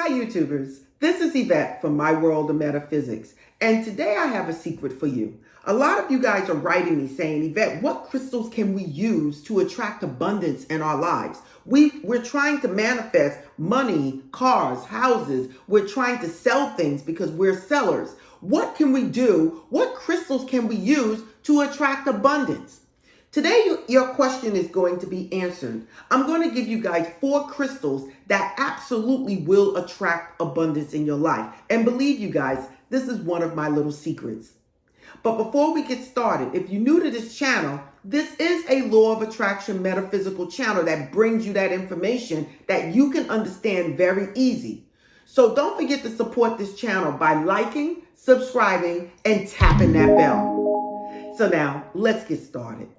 Hi YouTubers, this is Yvette from My World of Metaphysics, and today I have a secret for you. A lot of you guys are writing me saying, Yvette, what crystals can we use to attract abundance in our lives? We're trying to manifest money, cars, houses. We're trying to sell things because we're sellers. What can we do? What crystals can we use to attract abundance? Today, your question is going to be answered. I'm going to give you guys 4 crystals that absolutely will attract abundance in your life. And believe you guys, this is one of my little secrets. But before we get started, if you're new to this channel, this is a law of attraction metaphysical channel that brings you that information that you can understand very easy. So don't forget to support this channel by liking, subscribing, and tapping that bell. So now, let's get started.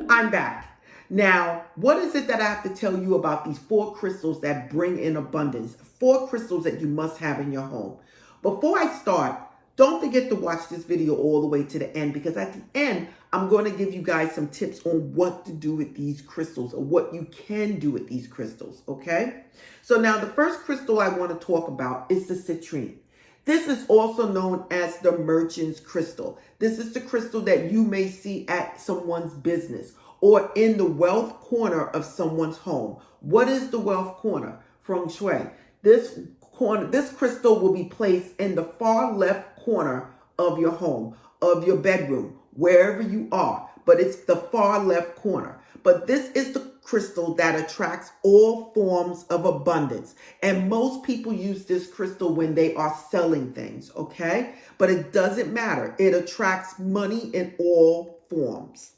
I'm back. Now, what is it that I have to tell you about these 4 crystals that bring in abundance? 4 crystals that you must have in your home. Before I start, don't forget to watch this video all the way to the end, because at the end, I'm going to give you guys some tips on what to do with these crystals, or what you can do with these crystals, okay? So now the first crystal I want to talk about is the citrine. This is also known as the merchant's crystal. This is the crystal that you may see at someone's business or in the wealth corner of someone's home. What is the wealth corner? Feng Shui. This crystal will be placed in the far left corner of your home, of your bedroom, wherever you are, but it's the far left corner. But this is the crystal that attracts all forms of abundance. And most people use this crystal when they are selling things, okay? But it doesn't matter. It attracts money in all forms.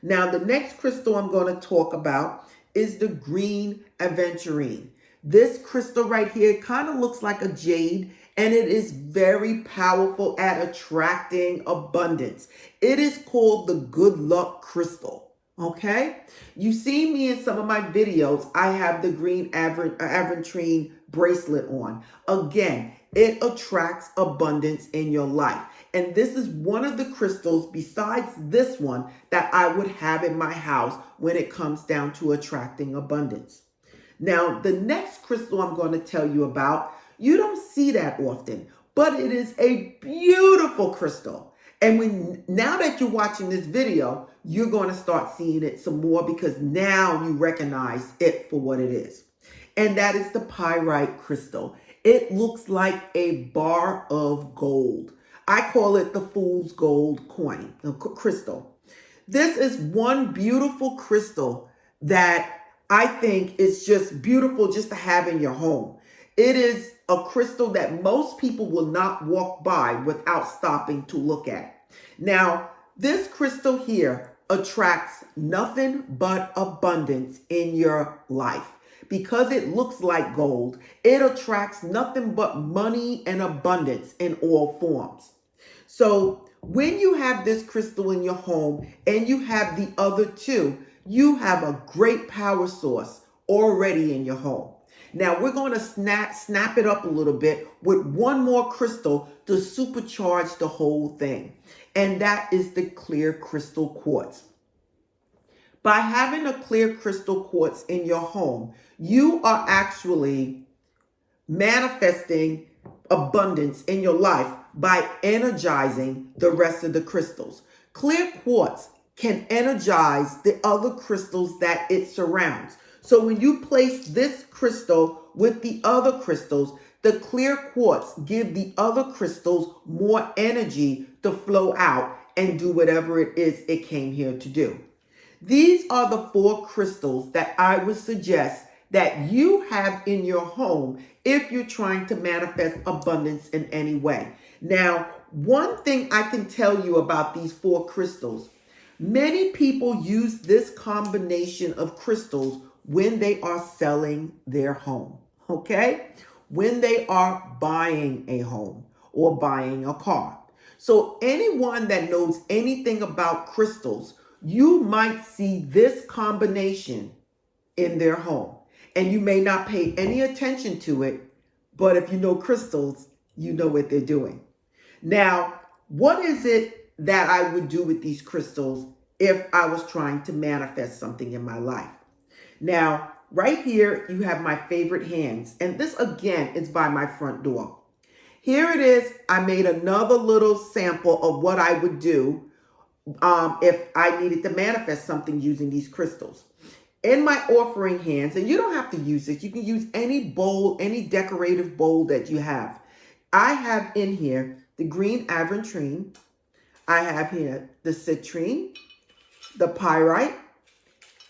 Now, the next crystal I'm going to talk about is the green aventurine. This crystal right here kind of looks like a jade, and it is very powerful at attracting abundance. It is called the good luck crystal. Okay, you see me in some of my videos. I have the green aventurine bracelet on. Again, it attracts abundance in your life. And this is one of the crystals besides this one that I would have in my house when it comes down to attracting abundance. Now, the next crystal I'm going to tell you about, you don't see that often, but it is a beautiful crystal. And now that you're watching this video, you're going to start seeing it some more, because now you recognize it for what it is. And that is the pyrite crystal. It looks like a bar of gold. I call it the fool's gold coin, the crystal. This is one beautiful crystal that I think is just beautiful just to have in your home. It is a crystal that most people will not walk by without stopping to look at. Now, this crystal here attracts nothing but abundance in your life. Because it looks like gold, it attracts nothing but money and abundance in all forms. So when you have this crystal in your home and you have the other 2, you have a great power source already in your home. Now we're going to snap it up a little bit with one more crystal to supercharge the whole thing. And that is the clear crystal quartz. By having a clear crystal quartz in your home, you are actually manifesting abundance in your life by energizing the rest of the crystals. Clear quartz can energize the other crystals that it surrounds. So when you place this crystal with the other crystals, the clear quartz give the other crystals more energy to flow out and do whatever it is it came here to do. These are the 4 crystals that I would suggest that you have in your home if you're trying to manifest abundance in any way. Now, one thing I can tell you about these 4 crystals, many people use this combination of crystals when they are selling their home, okay? When they are buying a home or buying a car. So anyone that knows anything about crystals, you might see this combination in their home. And you may not pay any attention to it, but if you know crystals, you know what they're doing. Now, what is it that I would do with these crystals if I was trying to manifest something in my life? Now, right here, you have my favorite hands. And this, again, is by my front door. Here it is. I made another little sample of what I would do if I needed to manifest something using these crystals. In my offering hands, and you don't have to use this. You can use any bowl, any decorative bowl that you have. I have in here the green aventurine. I have here the citrine, the pyrite,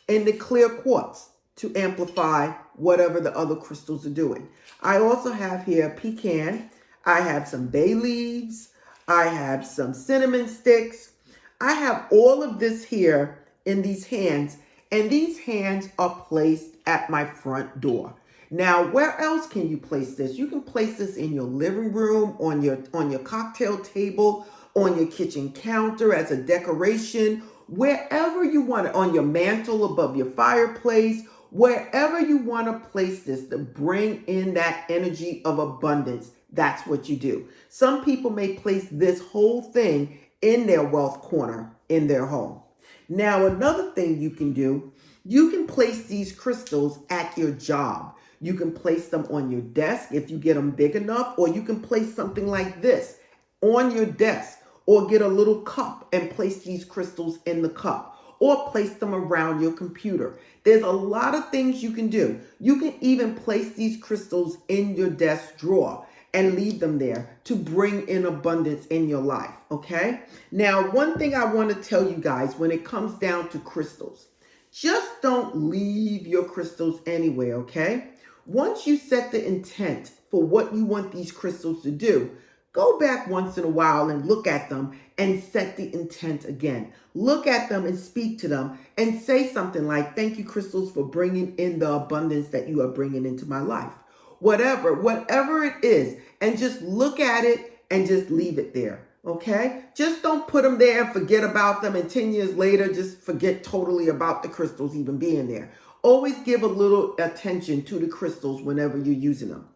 and the clear quartz to amplify whatever the other crystals are doing. I also have here pecan. I have some bay leaves. I have some cinnamon sticks. I have all of this here in these hands, and these hands are placed at my front door. Now, where else can you place this? You can place this in your living room, on your cocktail table, on your kitchen counter as a decoration, wherever you want it, on your mantle above your fireplace, wherever you want to place this to bring in that energy of abundance. That's what you do. Some people may place this whole thing in their wealth corner in their home. Now, another thing you can do, you can place these crystals at your job. You can place them on your desk if you get them big enough, or you can place something like this on your desk, or get a little cup and place these crystals in the cup, or place them around your computer. There's a lot of things you can do. You can even place these crystals in your desk drawer and leave them there to bring in abundance in your life, okay? Now, one thing I want to tell you guys when it comes down to crystals, just don't leave your crystals anywhere, okay? Once you set the intent for what you want these crystals to do, go back once in a while and look at them and set the intent again. Look at them and speak to them and say something like, thank you, crystals, for bringing in the abundance that you are bringing into my life. Whatever it is, and just look at it and just leave it there, okay? Just don't put them there and forget about them, and 10 years later, just forget totally about the crystals even being there. Always give a little attention to the crystals whenever you're using them.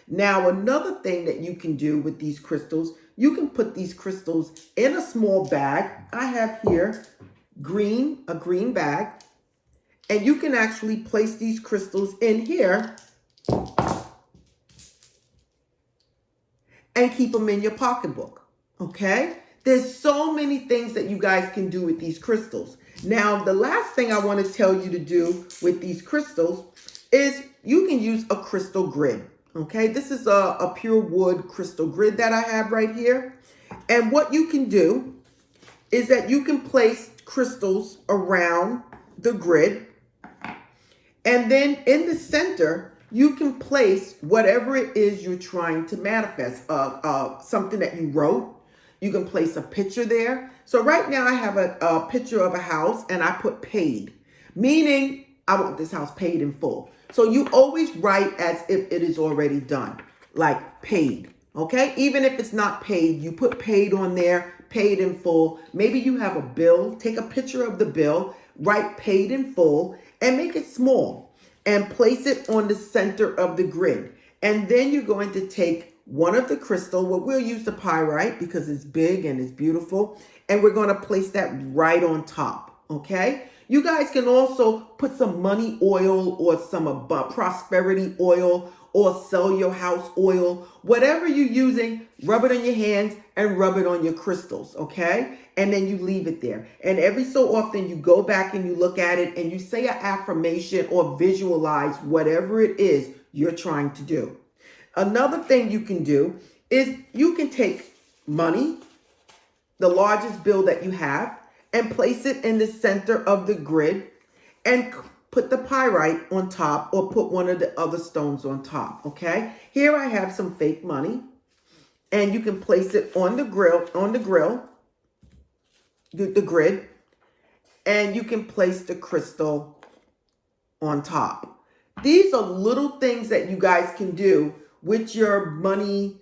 Now, another thing that you can do with these crystals, you can put these crystals in a small bag. I have here a green bag, and you can actually place these crystals in here and keep them in your pocketbook, okay? There's so many things that you guys can do with these crystals. Now, the last thing I want to tell you to do with these crystals is you can use a crystal grid, okay? This is a pure wood crystal grid that I have right here. And what you can do is that you can place crystals around the grid, and then in the center, you can place whatever it is you're trying to manifest, something that you wrote. You can place a picture there. So right now I have a picture of a house, and I put paid, meaning I want this house paid in full. So you always write as if it is already done, like paid, okay? Even if it's not paid, you put paid on there, paid in full. Maybe you have a bill, take a picture of the bill, write paid in full, and make it small. And place it on the center of the grid. And then you're going to take one of the crystal, well, we'll use the pyrite because it's big and it's beautiful, and we're going to place that right on top, okay? You guys can also put some money oil or some prosperity oil or sell your house oil. Whatever you're using, rub it on your hands and rub it on your crystals, okay? And then you leave it there. And every so often you go back and you look at it and you say an affirmation or visualize whatever it is you're trying to do. Another thing you can do is you can take money, the largest bill that you have, and place it in the center of the grid and put the pyrite on top, or put one of the other stones on top, okay? Here I have some fake money, and you can place it on the grid, and you can place the crystal on top. These are little things that you guys can do with your money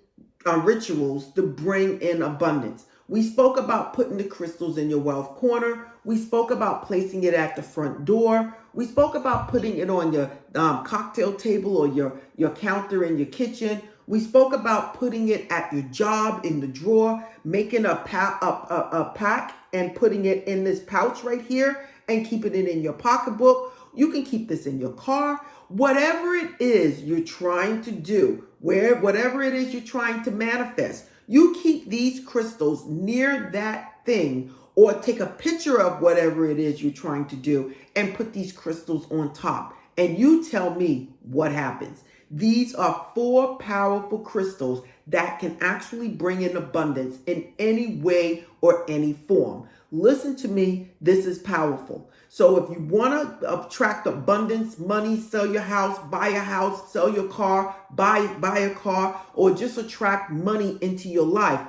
rituals to bring in abundance. We spoke about putting the crystals in your wealth corner. We spoke about placing it at the front door. We spoke about putting it on your cocktail table or your counter in your kitchen. We spoke about putting it at your job in the drawer, making a pack and putting it in this pouch right here, and keeping it in your pocketbook. You can keep this in your car. Whatever it is you're trying to do, whatever it is you're trying to manifest, you keep these crystals near that thing, or take a picture of whatever it is you're trying to do and put these crystals on top. And you tell me what happens. These are 4 powerful crystals that can actually bring in abundance in any way or any form. Listen to me, this is powerful. So if you want to attract abundance, money, sell your house, buy a house, sell your car, buy a car, or just attract money into your life,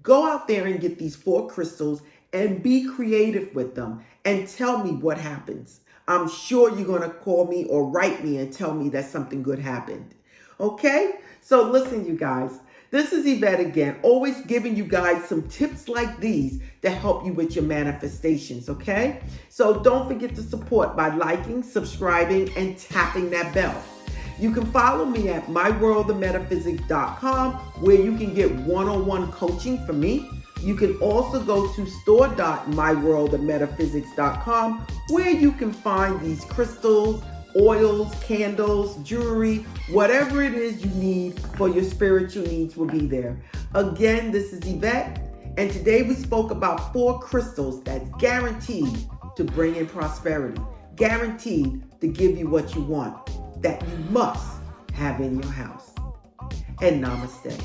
go out there and get these 4 crystals and be creative with them and tell me what happens. I'm sure you're going to call me or write me and tell me that something good happened. Okay? So listen, you guys. This is Yvette again, always giving you guys some tips like these to help you with your manifestations, okay? So don't forget to support by liking, subscribing, and tapping that bell. You can follow me at myworldofmetaphysics.com, where you can get one-on-one coaching from me. You can also go to store.myworldofmetaphysics.com, where you can find these crystals, oils, candles, jewelry, whatever it is you need for your spiritual needs will be there. Again, this is Yvette, and today we spoke about 4 crystals that's guaranteed to bring in prosperity, guaranteed to give you what you want, that you must have in your house. And namaste.